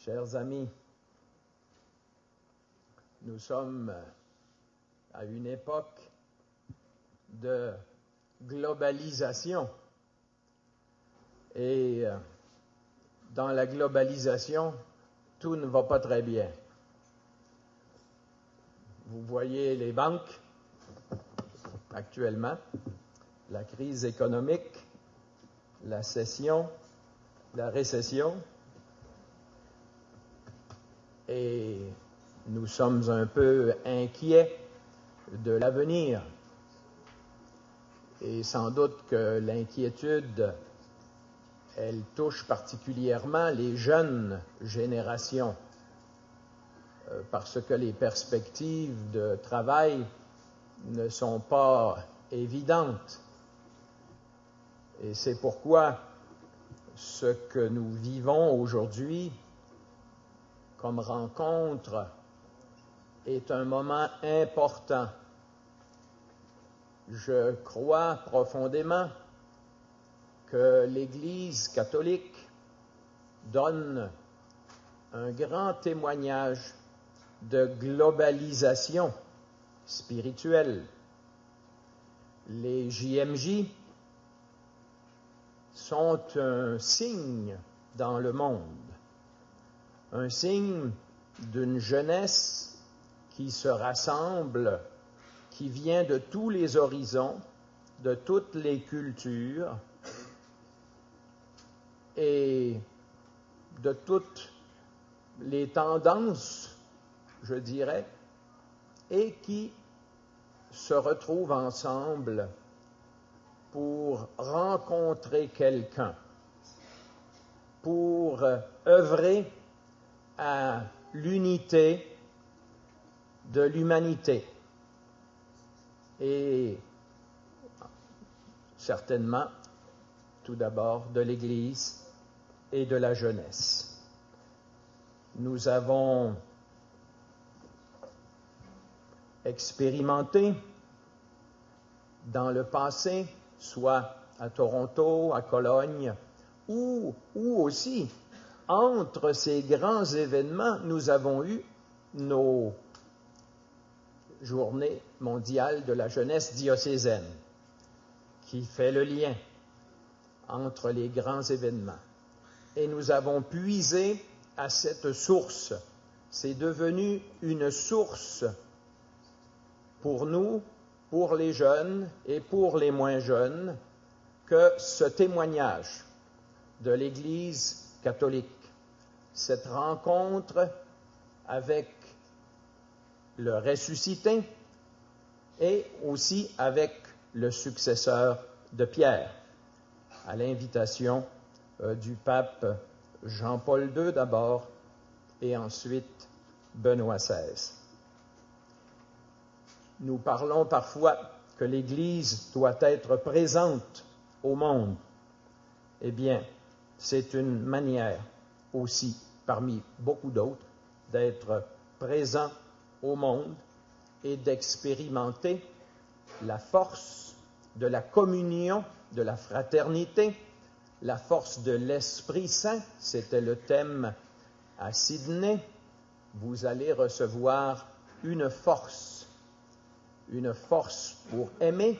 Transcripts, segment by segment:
Chers amis, nous sommes à une époque de globalisation et dans la globalisation, tout ne va pas très bien. Vous voyez les banques actuellement, la crise économique, la récession, et nous sommes un peu inquiets de l'avenir. Et sans doute que l'inquiétude, elle touche particulièrement les jeunes générations, parce que les perspectives de travail ne sont pas évidentes. Et c'est pourquoi ce que nous vivons aujourd'hui comme rencontre est un moment important. Je crois profondément que l'Église catholique donne un grand témoignage de globalisation spirituelle. Les JMJ sont un signe dans le monde, un signe d'une jeunesse qui se rassemble, qui vient de tous les horizons, de toutes les cultures et de toutes les tendances, je dirais, et qui se retrouvent ensemble pour rencontrer quelqu'un, pour œuvrer à l'unité de l'humanité et certainement, tout d'abord, de l'Église et de la jeunesse. Nous avons expérimenté dans le passé, soit à Toronto, à Cologne, ou aussi, entre ces grands événements, nous avons eu nos journées mondiales de la jeunesse diocésaine, qui fait le lien entre les grands événements. Et nous avons puisé à cette source. C'est devenu une source pour nous, pour les jeunes et pour les moins jeunes, que ce témoignage de l'Église catholique, cette rencontre avec le ressuscité et aussi avec le successeur de Pierre, à l'invitation du pape Jean-Paul II d'abord et ensuite Benoît XVI. Nous parlons parfois que l'Église doit être présente au monde. Eh bien, c'est une manière aussi, parmi beaucoup d'autres, d'être présent au monde et d'expérimenter la force de la communion, de la fraternité, la force de l'Esprit Saint. C'était le thème à Sydney. Vous allez recevoir une force pour aimer,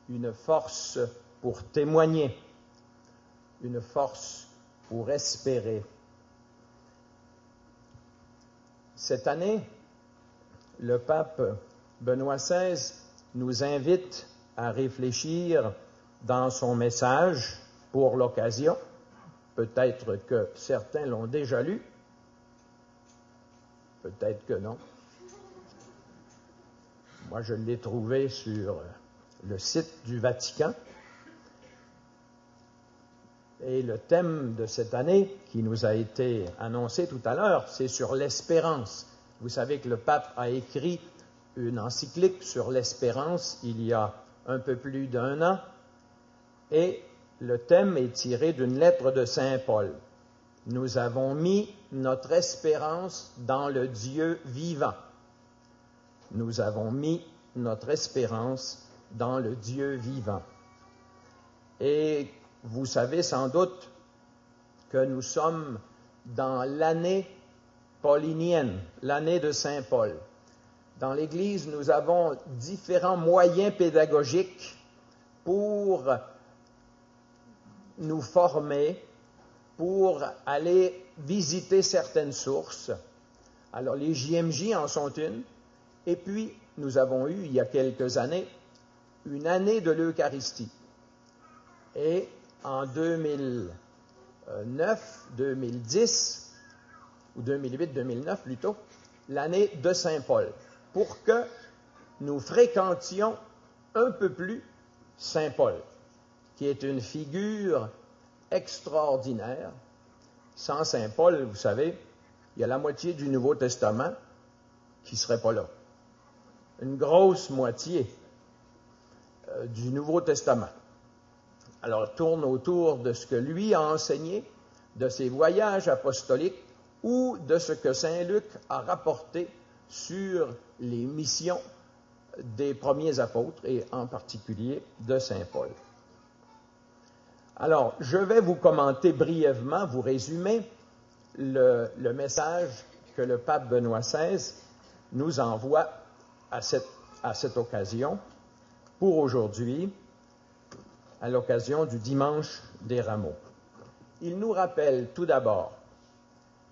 une force pour témoigner, une force pour espérer. Cette année, le pape Benoît XVI nous invite à réfléchir dans son message pour l'occasion. Peut-être que certains l'ont déjà lu, peut-être que non. Moi, je l'ai trouvé sur le site du Vatican. Et le thème de cette année, qui nous a été annoncé tout à l'heure, c'est sur l'espérance. Vous savez que le pape a écrit une encyclique sur l'espérance il y a un peu plus d'1 an, et le thème est tiré d'une lettre de Saint Paul. Nous avons mis notre espérance dans le Dieu vivant. Nous avons mis notre espérance dans le Dieu vivant. Et vous savez sans doute que nous sommes dans l'année paulinienne, l'année de Saint Paul. Dans l'Église, nous avons différents moyens pédagogiques pour nous former, pour aller visiter certaines sources. Alors, les JMJ en sont une. Et puis, nous avons eu, il y a quelques années, une année de l'Eucharistie. Et en 2009, 2010, ou 2008-2009 plutôt, l'année de Saint Paul, pour que nous fréquentions un peu plus Saint Paul, qui est une figure extraordinaire. Sans Saint Paul, vous savez, il y a la moitié du Nouveau Testament qui ne serait pas là. Une grosse moitié du Nouveau Testament. Alors, tourne autour de ce que lui a enseigné, de ses voyages apostoliques ou de ce que Saint Luc a rapporté sur les missions des premiers apôtres et en particulier de Saint Paul. Alors, je vais vous commenter brièvement, vous résumer le message que le pape Benoît XVI nous envoie à cette occasion pour aujourd'hui, à l'occasion du dimanche des Rameaux. Il nous rappelle tout d'abord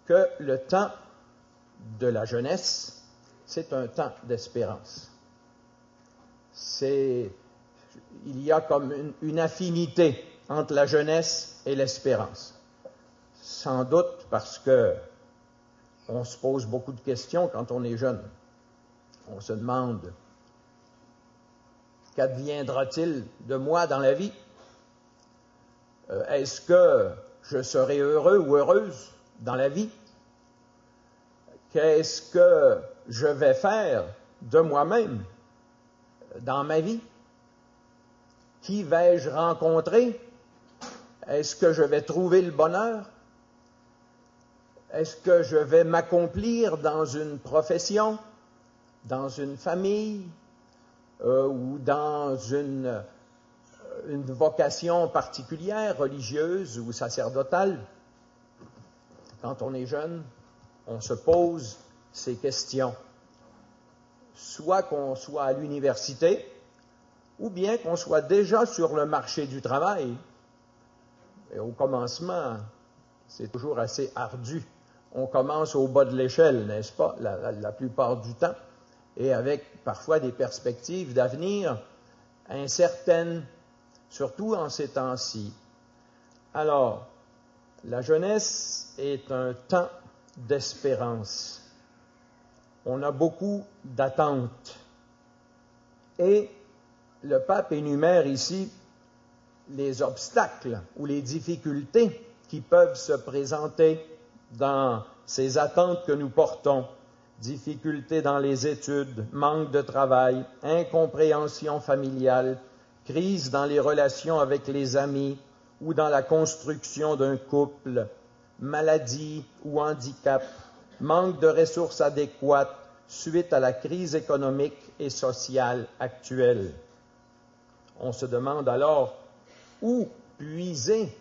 que le temps de la jeunesse, c'est un temps d'espérance. Il y a comme une affinité entre la jeunesse et l'espérance. Sans doute parce que on se pose beaucoup de questions quand on est jeune. On se demande, qu'adviendra-t-il de moi dans la vie? Est-ce que je serai heureux ou heureuse dans la vie? Qu'est-ce que je vais faire de moi-même dans ma vie? Qui vais-je rencontrer? Est-ce que je vais trouver le bonheur? Est-ce que je vais m'accomplir dans une profession, dans une famille ou dans une vocation particulière, religieuse ou sacerdotale? Quand on est jeune, on se pose ces questions. Soit qu'on soit à l'université, ou bien qu'on soit déjà sur le marché du travail. Et au commencement, c'est toujours assez ardu. On commence au bas de l'échelle, n'est-ce pas, la plupart du temps, et avec parfois des perspectives d'avenir incertaines, surtout en ces temps-ci. Alors, la jeunesse est un temps d'espérance. On a beaucoup d'attentes. Et le pape énumère ici les obstacles ou les difficultés qui peuvent se présenter dans ces attentes que nous portons. Difficultés dans les études, manque de travail, incompréhension familiale, crise dans les relations avec les amis ou dans la construction d'un couple, maladie ou handicap, manque de ressources adéquates suite à la crise économique et sociale actuelle. On se demande alors où puiser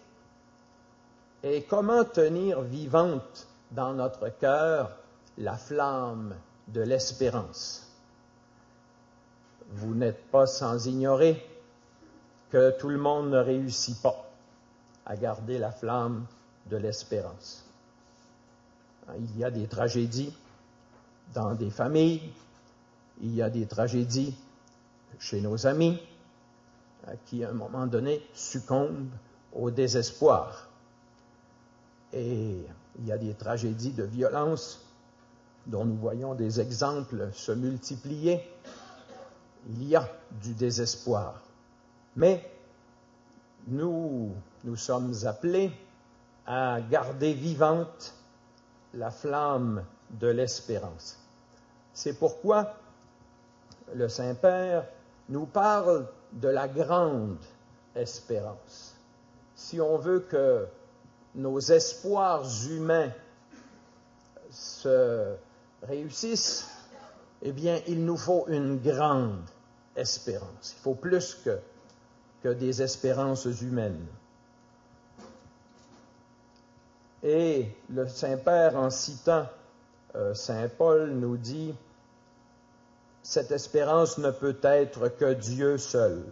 et comment tenir vivante dans notre cœur la flamme de l'espérance. Vous n'êtes pas sans ignorer que tout le monde ne réussit pas à garder la flamme de l'espérance. Il y a des tragédies dans des familles, il y a des tragédies chez nos amis qui, à un moment donné, succombent au désespoir. Et il y a des tragédies de violence dont nous voyons des exemples se multiplier. Il y a du désespoir. Mais nous sommes appelés à garder vivante la flamme de l'espérance. C'est pourquoi le Saint-Père nous parle de la grande espérance. Si on veut que nos espoirs humains se réussissent, eh bien, il nous faut une grande espérance. Il faut plus que des espérances humaines. Et le Saint-Père, en citant Saint Paul, nous dit « Cette espérance ne peut être que Dieu seul,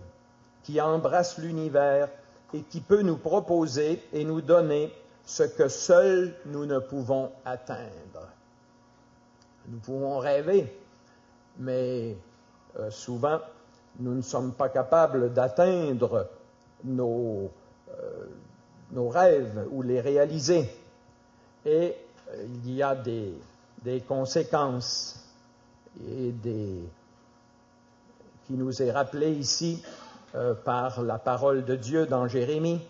qui embrasse l'univers et qui peut nous proposer et nous donner ce que seuls nous ne pouvons atteindre. » Nous pouvons rêver, mais souvent, nous ne sommes pas capables d'atteindre nos rêves ou les réaliser. Et il y a des conséquences et qui nous est rappelé ici par la parole de Dieu dans Jérémie.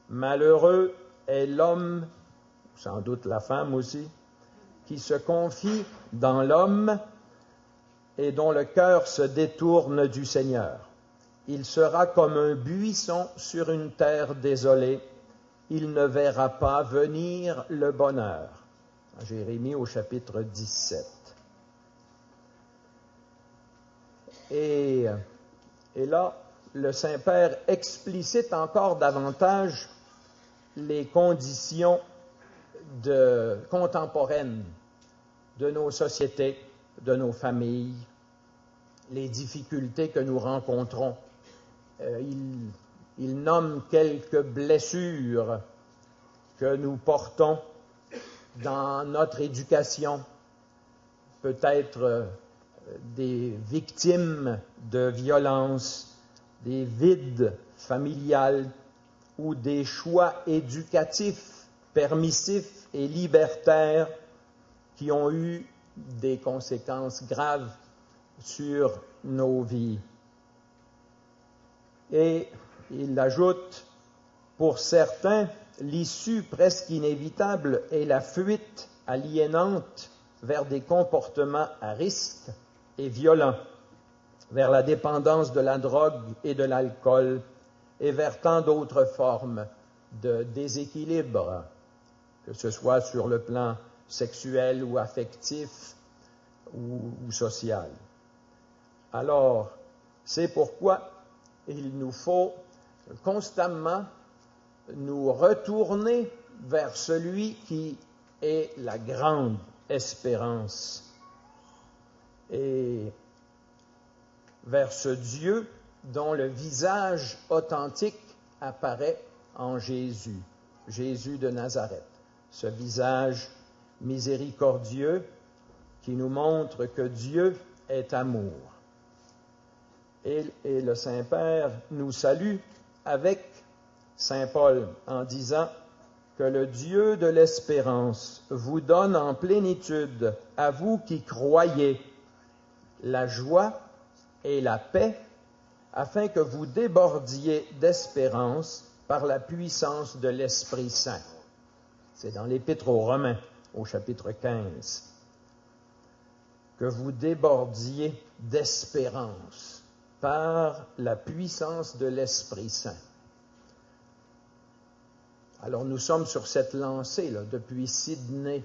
Malheureux est l'homme, sans doute la femme aussi, qui se confie dans l'homme et dont le cœur se détourne du Seigneur. Il sera comme un buisson sur une terre désolée. Il ne verra pas venir le bonheur. Jérémie au chapitre 17. Et là, le Saint-Père explicite encore davantage les conditions contemporaines de nos sociétés, de nos familles, les difficultés que nous rencontrons. Il nomme quelques blessures que nous portons dans notre éducation, peut-être des victimes de violences, des vides familiales ou des choix éducatifs, permissifs et libertaires qui ont eu des conséquences graves sur nos vies. Et il ajoute, pour certains, l'issue presque inévitable est la fuite aliénante vers des comportements à risque et violents, vers la dépendance de la drogue et de l'alcool et vers tant d'autres formes de déséquilibre, que ce soit sur le plan sexuel ou affectif ou social. Alors, c'est pourquoi il nous faut constamment nous retourner vers celui qui est la grande espérance et vers ce Dieu dont le visage authentique apparaît en Jésus, Jésus de Nazareth, ce visage miséricordieux qui nous montre que Dieu est amour. Et le Saint-Père nous salue avec Saint Paul en disant que le Dieu de l'espérance vous donne en plénitude, à vous qui croyez, la joie et la paix, afin que vous débordiez d'espérance par la puissance de l'Esprit Saint. C'est dans l'Épître aux Romains, au chapitre 15. Que vous débordiez d'espérance par la puissance de l'Esprit Saint. Alors nous sommes sur cette lancée là, depuis Sydney.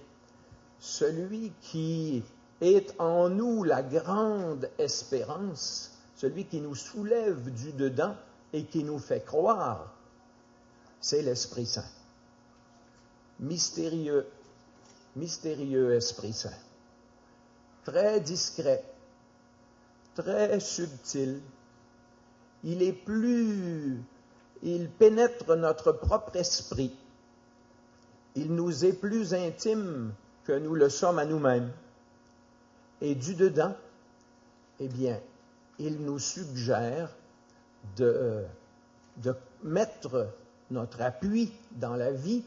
Celui qui est en nous la grande espérance, celui qui nous soulève du dedans et qui nous fait croire, c'est l'Esprit Saint. Mystérieux Esprit Saint. Très discret, très subtil. Il pénètre notre propre esprit. Il nous est plus intime que nous le sommes à nous-mêmes. Et du dedans, eh bien, il nous suggère de mettre notre appui dans la vie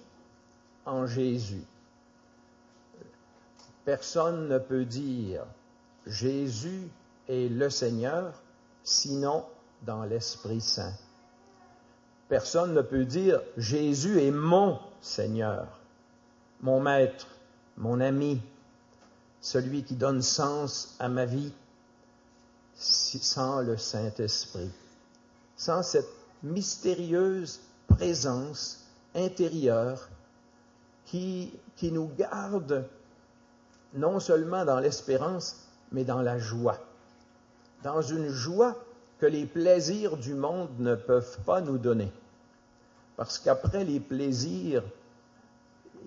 en Jésus. Personne ne peut dire « Jésus est le Seigneur » sinon dans l'Esprit Saint. Personne ne peut dire « Jésus est mon Seigneur, mon Maître, mon ami, celui qui donne sens à ma vie » sans le Saint-Esprit, sans cette mystérieuse présence intérieure qui nous garde non seulement dans l'espérance, mais dans la joie. Dans une joie que les plaisirs du monde ne peuvent pas nous donner. Parce qu'après les plaisirs,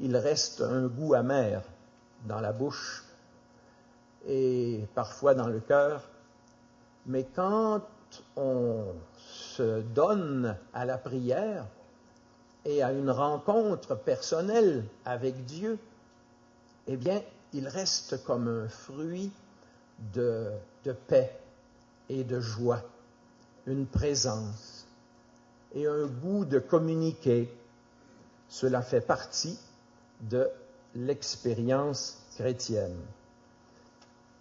il reste un goût amer dans la bouche et parfois dans le cœur. Mais quand on se donne à la prière et à une rencontre personnelle avec Dieu, eh bien, il reste comme un fruit de paix et de joie, une présence et un goût de communiquer. Cela fait partie de l'expérience chrétienne.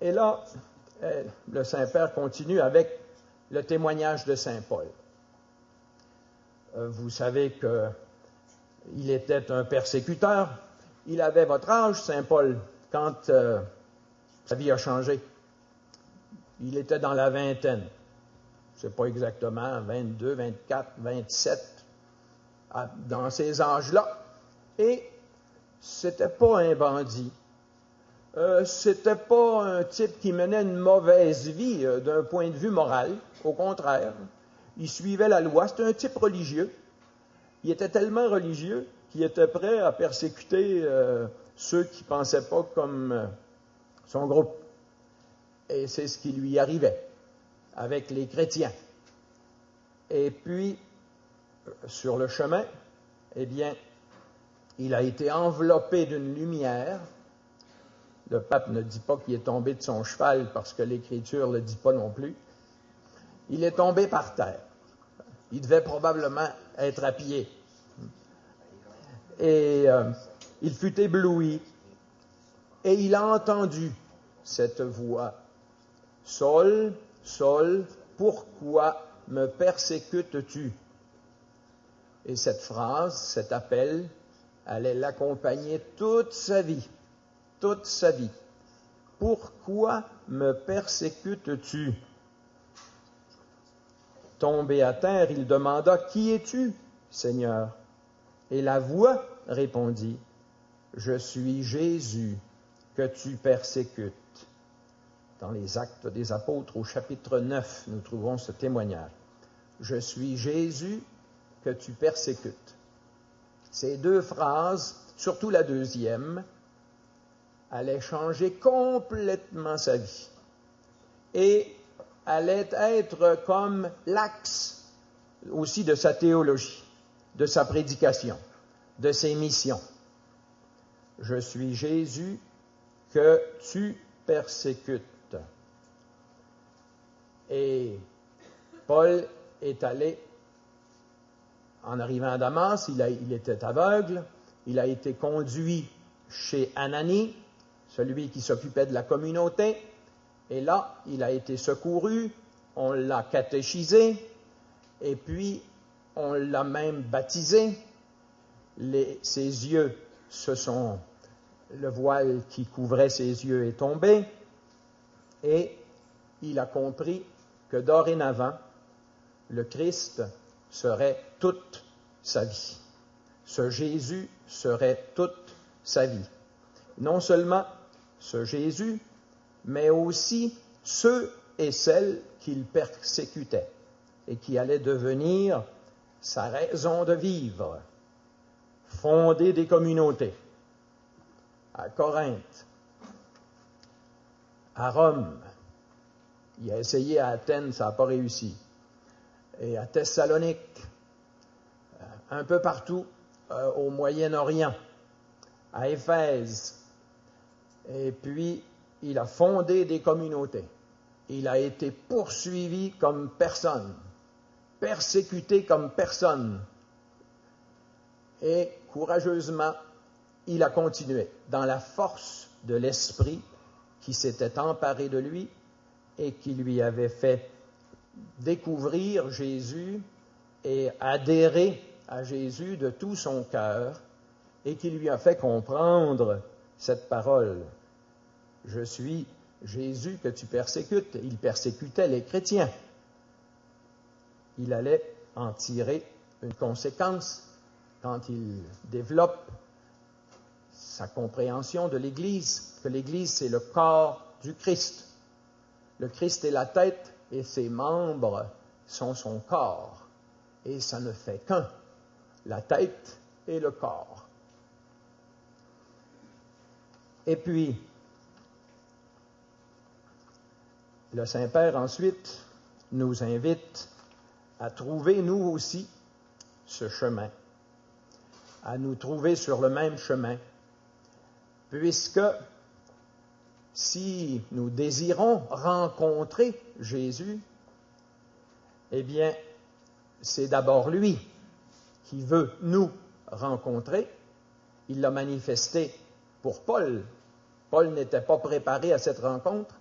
Et là, le Saint-Père continue avec le témoignage de Saint Paul. Vous savez qu'il était un persécuteur. Il avait votre âge, Saint Paul, quand sa vie a changé. Il était dans la vingtaine. Je ne sais pas exactement, 22, 24, 27, dans ces âges-là. Et c'était pas un bandit. C'était pas un type qui menait une mauvaise vie d'un point de vue moral. Au contraire, il suivait la loi. C'était un type religieux. Il était tellement religieux qu'il était prêt à persécuter ceux qui ne pensaient pas comme son groupe. Et c'est ce qui lui arrivait avec les chrétiens. Et puis, sur le chemin, eh bien, il a été enveloppé d'une lumière. Le pape ne dit pas qu'il est tombé de son cheval parce que l'Écriture ne le dit pas non plus. Il est tombé par terre. Il devait probablement être à pied. Et il fut ébloui. Et il a entendu cette voix. « Saul, Saul, pourquoi me persécutes-tu » Et cette phrase, cet appel, allait l'accompagner toute sa vie. Toute sa vie. « Pourquoi me persécutes-tu » Tombé à terre, il demanda « Qui es-tu, Seigneur » Et la voix répondit « Je suis Jésus que tu persécutes. » Dans les Actes des Apôtres, au chapitre 9, nous trouvons ce témoignage. « Je suis Jésus que tu persécutes. » Ces deux phrases, surtout la deuxième, allaient changer complètement sa vie et allait être comme l'axe aussi de sa théologie, de sa prédication, de ses missions. Je suis Jésus que tu persécutes. Et Paul est allé, en arrivant à Damas, il était aveugle, il a été conduit chez Ananie, celui qui s'occupait de la communauté, et là, il a été secouru, on l'a catéchisé, et puis on l'a même baptisé. Ses yeux le voile qui couvrait ses yeux est tombé, et il a compris que dorénavant, le Christ serait toute sa vie. Ce Jésus serait toute sa vie. Non seulement ce Jésus, mais aussi ceux et celles qu'il persécutait et qui allaient devenir sa raison de vivre, fonder des communautés. À Corinthe, à Rome, il a essayé à Athènes, ça n'a pas réussi, et à Thessalonique, un peu partout au Moyen-Orient, à Éphèse, et puis il a fondé des communautés. Il a été poursuivi comme personne, persécuté comme personne. Et courageusement, il a continué dans la force de l'Esprit qui s'était emparé de lui et qui lui avait fait découvrir Jésus et adhérer à Jésus de tout son cœur et qui lui a fait comprendre cette parole. Je suis Jésus que tu persécutes. Il persécutait les chrétiens. Il allait en tirer une conséquence quand il développe sa compréhension de l'Église, que l'Église, c'est le corps du Christ. Le Christ est la tête et ses membres sont son corps. Et ça ne fait qu'un, la tête et le corps. Et puis, le Saint-Père ensuite nous invite à trouver nous aussi ce chemin, à nous trouver sur le même chemin, puisque si nous désirons rencontrer Jésus, eh bien, c'est d'abord lui qui veut nous rencontrer. Il l'a manifesté pour Paul. Paul n'était pas préparé à cette rencontre.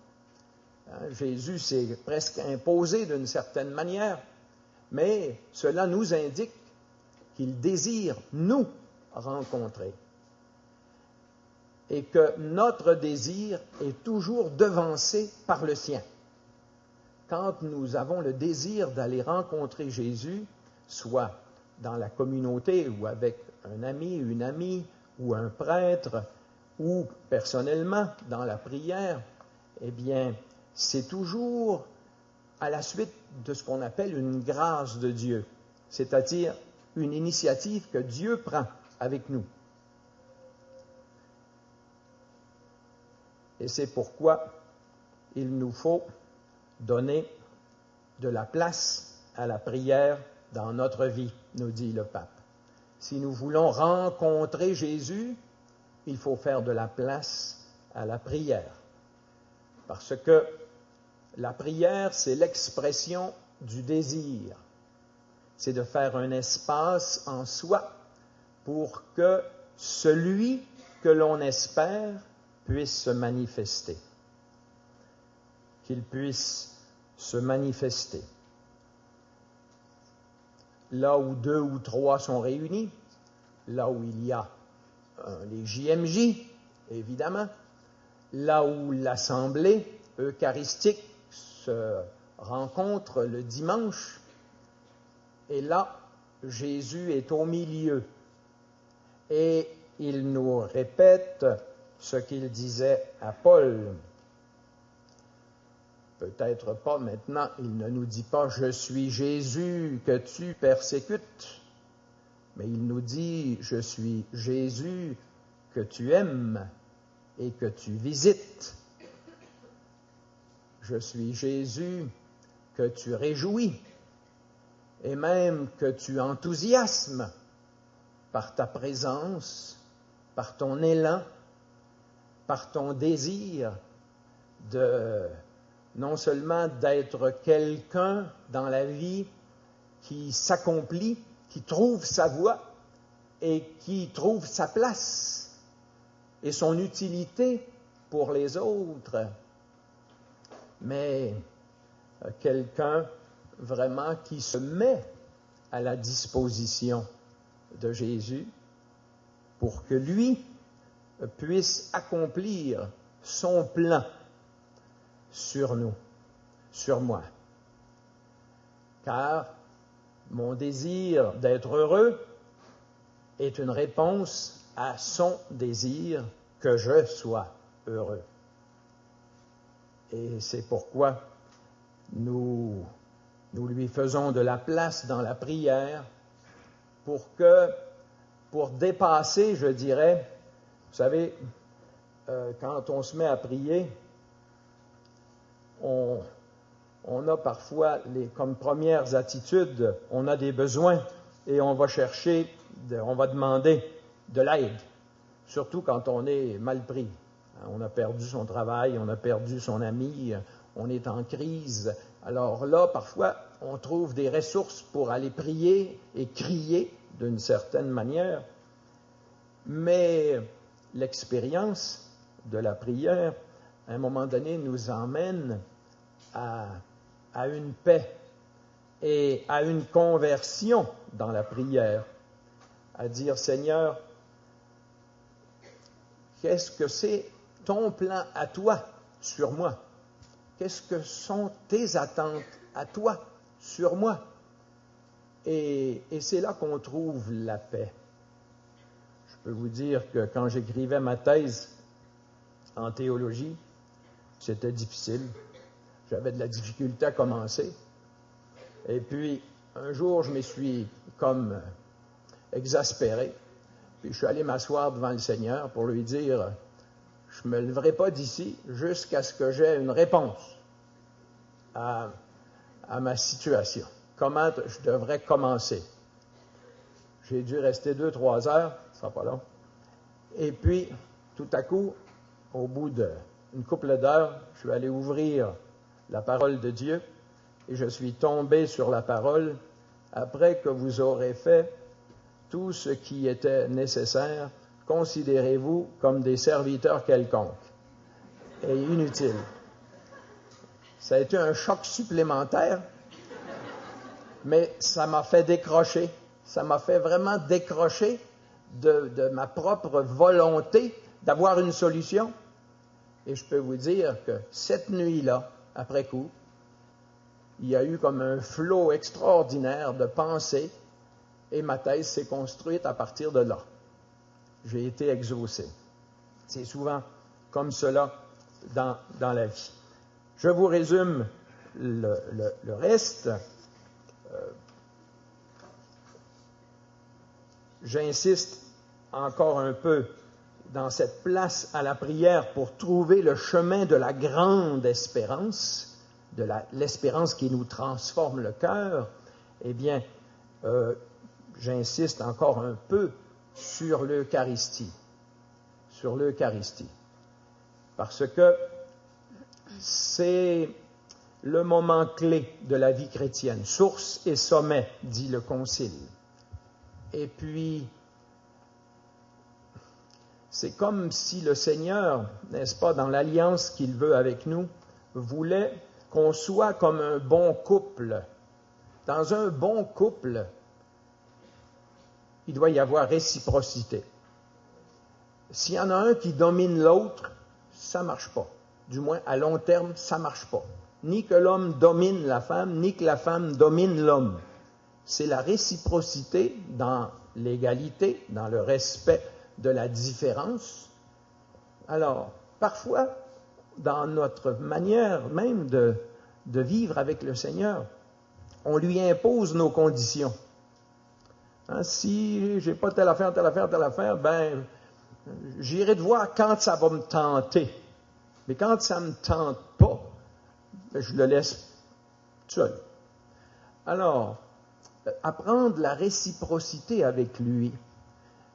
Jésus s'est presque imposé d'une certaine manière, mais cela nous indique qu'il désire nous rencontrer et que notre désir est toujours devancé par le sien. Quand nous avons le désir d'aller rencontrer Jésus, soit dans la communauté ou avec un ami, une amie ou un prêtre, ou personnellement dans la prière, eh bien, c'est toujours à la suite de ce qu'on appelle une grâce de Dieu, c'est-à-dire une initiative que Dieu prend avec nous. Et c'est pourquoi il nous faut donner de la place à la prière dans notre vie, nous dit le pape. Si nous voulons rencontrer Jésus, il faut faire de la place à la prière. Parce que la prière, c'est l'expression du désir. C'est de faire un espace en soi pour que celui que l'on espère puisse se manifester. Qu'il puisse se manifester. Là où 2 ou 3 sont réunis, là où il y a les JMJ, évidemment, là où l'assemblée eucharistique se rencontre le dimanche, et là, Jésus est au milieu. Et il nous répète ce qu'il disait à Paul. Peut-être pas maintenant, il ne nous dit pas « Je suis Jésus que tu persécutes », mais il nous dit « Je suis Jésus que tu aimes et que tu visites. Je suis Jésus que tu réjouis et même que tu enthousiasmes par ta présence, par ton élan, par ton désir de non seulement d'être quelqu'un dans la vie qui s'accomplit, qui trouve sa voie et qui trouve sa place et son utilité pour les autres, mais quelqu'un vraiment qui se met à la disposition de Jésus pour que lui puisse accomplir son plan sur nous, sur moi. Car mon désir d'être heureux est une réponse à son désir que je sois heureux. Et c'est pourquoi nous lui faisons de la place dans la prière pour dépasser, je dirais, vous savez, quand on se met à prier, on a parfois, comme premières attitudes, on a des besoins et on va chercher, on va demander de l'aide, surtout quand on est mal pris. On a perdu son travail, on a perdu son ami, on est en crise. Alors là, parfois, on trouve des ressources pour aller prier et crier d'une certaine manière. Mais l'expérience de la prière, à un moment donné, nous emmène à une paix et à une conversion dans la prière, à dire, Seigneur, qu'est-ce que c'est ton plan à toi sur moi? Qu'est-ce que sont tes attentes à toi sur moi? Et c'est là qu'on trouve la paix. Je peux vous dire que quand j'écrivais ma thèse en théologie, c'était difficile. J'avais de la difficulté à commencer. Et puis, un jour, je me suis comme exaspéré. Puis je suis allé m'asseoir devant le Seigneur pour lui dire, je ne me leverai pas d'ici jusqu'à ce que j'aie une réponse à ma situation. Comment je devrais commencer? J'ai dû rester 2-3 heures, ça sera pas long. Et puis, tout à coup, au bout d'une couple d'heures, je suis allé ouvrir la parole de Dieu et je suis tombé sur la parole après que vous aurez fait tout ce qui était nécessaire. Considérez-vous comme des serviteurs quelconques et inutiles. Ça a été un choc supplémentaire, mais ça m'a fait décrocher. Ça m'a fait vraiment décrocher de ma propre volonté d'avoir une solution. Et je peux vous dire que cette nuit-là, après coup, il y a eu comme un flot extraordinaire de pensées et ma thèse s'est construite à partir de là. J'ai été exaucé. C'est souvent comme cela dans la vie. Je vous résume le reste. J'insiste encore un peu dans cette place à la prière pour trouver le chemin de la grande espérance, de l'espérance qui nous transforme le cœur. Eh bien, j'insiste encore un peu sur l'Eucharistie. Sur l'Eucharistie. Parce que c'est le moment clé de la vie chrétienne, source et sommet, dit le Concile. Et puis, c'est comme si le Seigneur, n'est-ce pas, dans l'alliance qu'il veut avec nous, voulait qu'on soit comme un bon couple. Dans un bon couple, il doit y avoir réciprocité. S'il y en a un qui domine l'autre, ça ne marche pas. Du moins, à long terme, ça ne marche pas. Ni que l'homme domine la femme, ni que la femme domine l'homme. C'est la réciprocité dans l'égalité, dans le respect de la différence. Alors, parfois, dans notre manière même de vivre avec le Seigneur, on lui impose nos conditions. Si j'ai pas telle affaire, ben, j'irai te voir quand ça va me tenter. Mais quand ça ne me tente pas, ben, je le laisse seul. Alors, apprendre la réciprocité avec lui,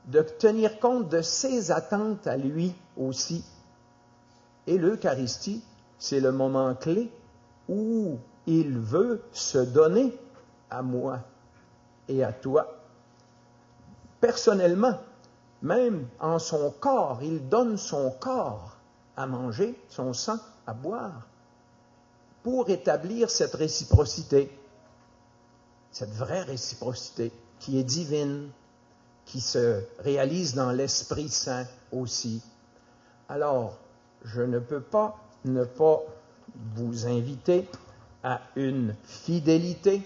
de tenir compte de ses attentes à lui aussi. Et l'Eucharistie, c'est le moment clé où il veut se donner à moi et à toi. Personnellement, même en son corps, il donne son corps à manger, son sang à boire, pour établir cette réciprocité, cette vraie réciprocité qui est divine, qui se réalise dans l'Esprit Saint aussi. Alors, je ne peux pas ne pas vous inviter à une fidélité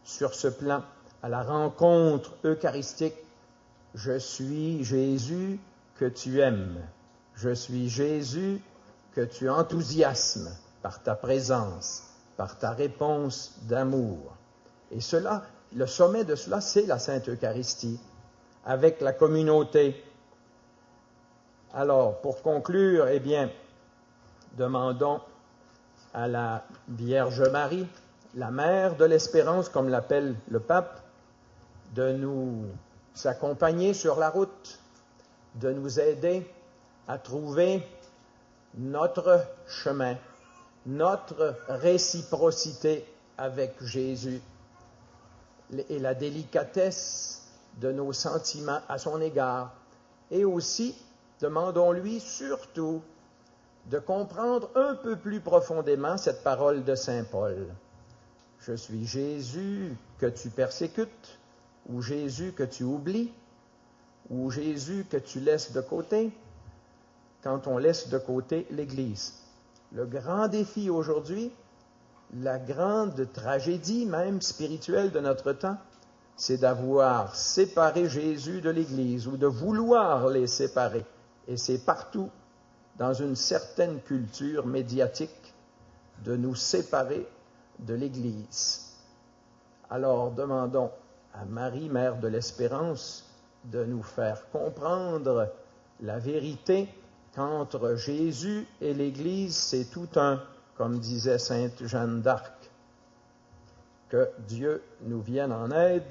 sur ce plan, à la rencontre eucharistique. Je suis Jésus que tu aimes. Je suis Jésus que tu enthousiasmes par ta présence, par ta réponse d'amour. Et cela, le sommet de cela, c'est la Sainte Eucharistie, avec la communauté. Alors, pour conclure, eh bien, demandons à la Vierge Marie, la mère de l'espérance, comme l'appelle le pape, de nous accompagner sur la route, de nous aider à trouver notre chemin, notre réciprocité avec Jésus et la délicatesse de nos sentiments à son égard. Et aussi, demandons-lui surtout de comprendre un peu plus profondément cette parole de Saint Paul. Je suis Jésus que tu persécutes, ou Jésus que tu oublies, ou Jésus que tu laisses de côté, quand on laisse de côté l'Église. Le grand défi aujourd'hui, la grande tragédie même spirituelle de notre temps, c'est d'avoir séparé Jésus de l'Église ou de vouloir les séparer. Et c'est partout, dans une certaine culture médiatique, de nous séparer de l'Église. Alors demandons à Marie, Mère de l'Espérance, de nous faire comprendre la vérité qu'entre Jésus et l'Église, c'est tout un, comme disait sainte Jeanne d'Arc. Que Dieu nous vienne en aide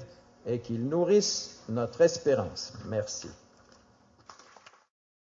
et qu'il nourrisse notre espérance. Merci.